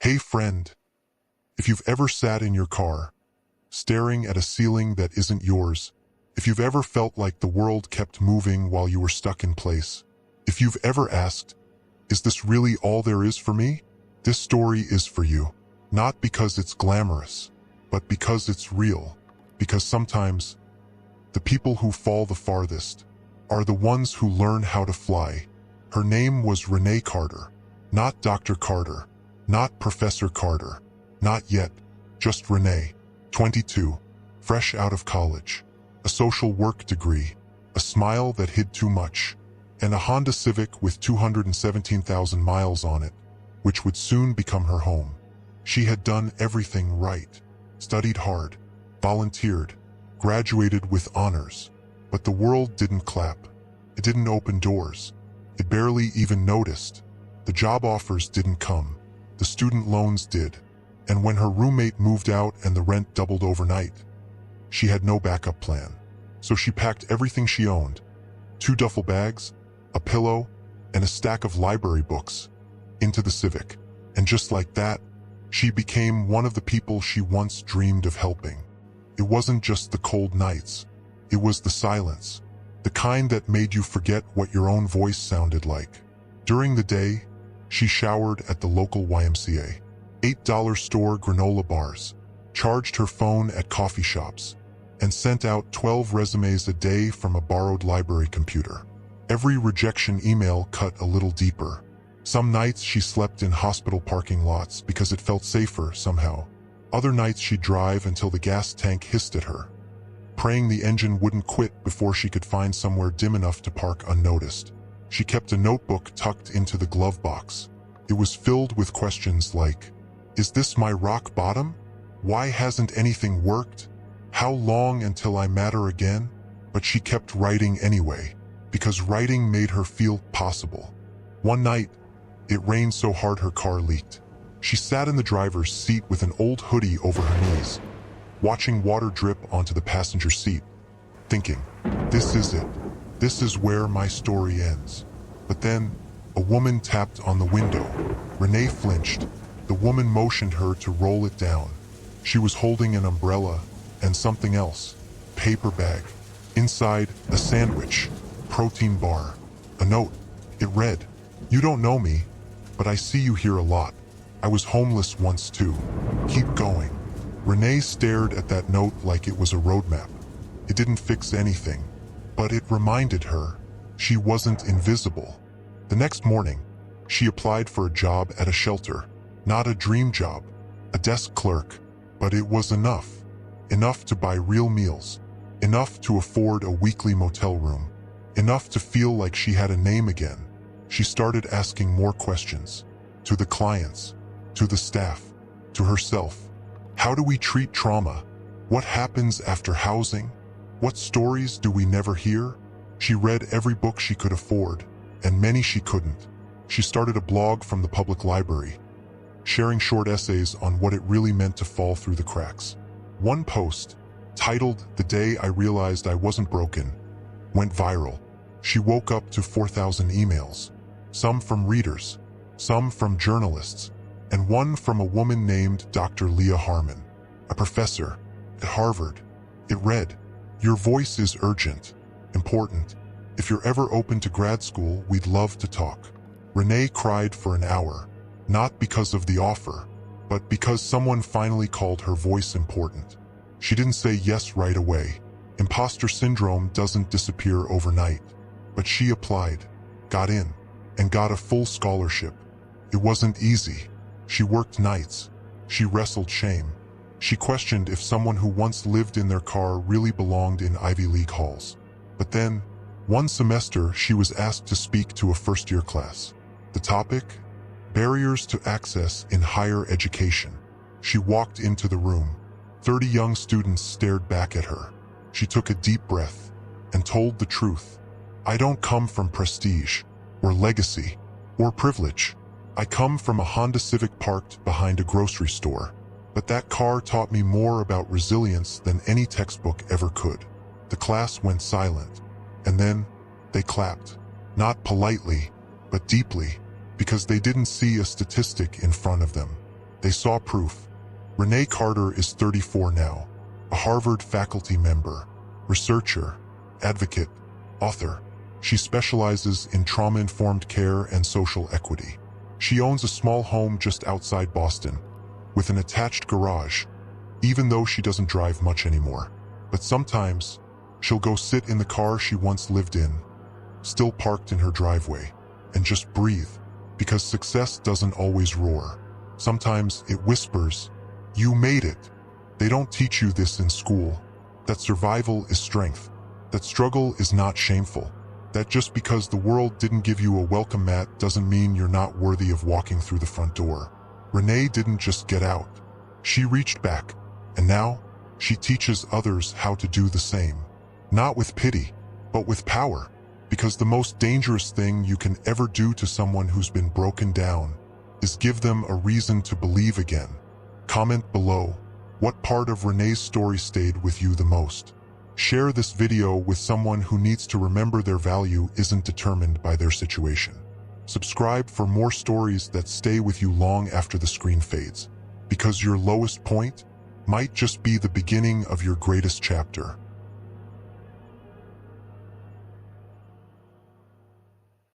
Hey friend, if you've ever sat in your car, staring at a ceiling that isn't yours, if you've ever felt like the world kept moving while you were stuck in place, if you've ever asked, is this really all there is for me? This story is for you. Not because it's glamorous, but because it's real. Because sometimes, the people who fall the farthest are the ones who learn how to fly. Her name was Renee Carter. Not Dr. Carter. Not Professor Carter. Not yet. Just Renee. 22. Fresh out of college. A social work degree. A smile that hid too much. And a Honda Civic with 217,000 miles on it, which would soon become her home. She had done everything right. Studied hard. Volunteered. Graduated with honors. But the world didn't clap. It didn't open doors. It barely even noticed. The job offers didn't come. The student loans did. And when her roommate moved out and the rent doubled overnight, she had no backup plan. So she packed everything she owned, 2 duffel bags, a pillow, and a stack of library books, into the Civic. And just like that, she became one of the people she once dreamed of helping. It wasn't just the cold nights. It was the silence. The kind that made you forget what your own voice sounded like. During the day, she showered at the local YMCA. $8 store granola bars, charged her phone at coffee shops, and sent out 12 resumes a day from a borrowed library computer. Every rejection email cut a little deeper. Some nights she slept in hospital parking lots because it felt safer somehow. Other nights she'd drive until the gas tank hissed at her, praying the engine wouldn't quit before she could find somewhere dim enough to park unnoticed. She kept a notebook tucked into the glove box. It was filled with questions like, is this my rock bottom? Why hasn't anything worked? How long until I matter again? But she kept writing anyway, because writing made her feel possible. One night, it rained so hard her car leaked. She sat in the driver's seat with an old hoodie over her knees, watching water drip onto the passenger seat, thinking, this is it. This is where my story ends. But then, a woman tapped on the window. Renee flinched. The woman motioned her to roll it down. She was holding an umbrella and something else. Paper bag. Inside, a sandwich. Protein bar. A note. It read, you don't know me, but I see you here a lot. I was homeless once too. Keep going. Renee stared at that note like it was a roadmap. It didn't fix anything, but it reminded her she wasn't invisible. The next morning, she applied for a job at a shelter. Not a dream job, a desk clerk, but it was enough. Enough to buy real meals, enough to afford a weekly motel room, enough to feel like she had a name again. She started asking more questions, to the clients, to the staff, to herself. How do we treat trauma? What happens after housing? What stories do we never hear? She read every book she could afford, and many she couldn't. She started a blog from the public library, sharing short essays on what it really meant to fall through the cracks. One post, titled "The Day I Realized I Wasn't Broken," went viral. She woke up to 4,000 emails, some from readers, some from journalists, and one from a woman named Dr. Leah Harmon, a professor at Harvard. It read, your voice is urgent, important. If you're ever open to grad school, we'd love to talk. Renee cried for an hour, not because of the offer, but because someone finally called her voice important. She didn't say yes right away. Imposter syndrome doesn't disappear overnight. But she applied, got in, and got a full scholarship. It wasn't easy. She worked nights. She wrestled shame. She questioned if someone who once lived in their car really belonged in Ivy League halls. But then, one semester, she was asked to speak to a first-year class. The topic? Barriers to access in higher education. She walked into the room. 30 young students stared back at her. She took a deep breath and told the truth. I don't come from prestige, or legacy, or privilege. I come from a Honda Civic parked behind a grocery store. But that car taught me more about resilience than any textbook ever could. The class went silent, and then they clapped. Not politely, but deeply, because they didn't see a statistic in front of them. They saw proof. Renee Carter is 34 now, a Harvard faculty member, researcher, advocate, author. She specializes in trauma-informed care and social equity. She owns a small home just outside Boston, with an attached garage, even though she doesn't drive much anymore. But sometimes, she'll go sit in the car she once lived in, still parked in her driveway, and just breathe, because success doesn't always roar. Sometimes it whispers, "You made it." They don't teach you this in school, that survival is strength, that struggle is not shameful, that just because the world didn't give you a welcome mat doesn't mean you're not worthy of walking through the front door. Renee didn't just get out. She reached back, and now she teaches others how to do the same. Not with pity, but with power. Because the most dangerous thing you can ever do to someone who's been broken down is give them a reason to believe again. Comment below, what part of Renee's story stayed with you the most? Share this video with someone who needs to remember their value isn't determined by their situation. Subscribe for more stories that stay with you long after the screen fades, because your lowest point might just be the beginning of your greatest chapter.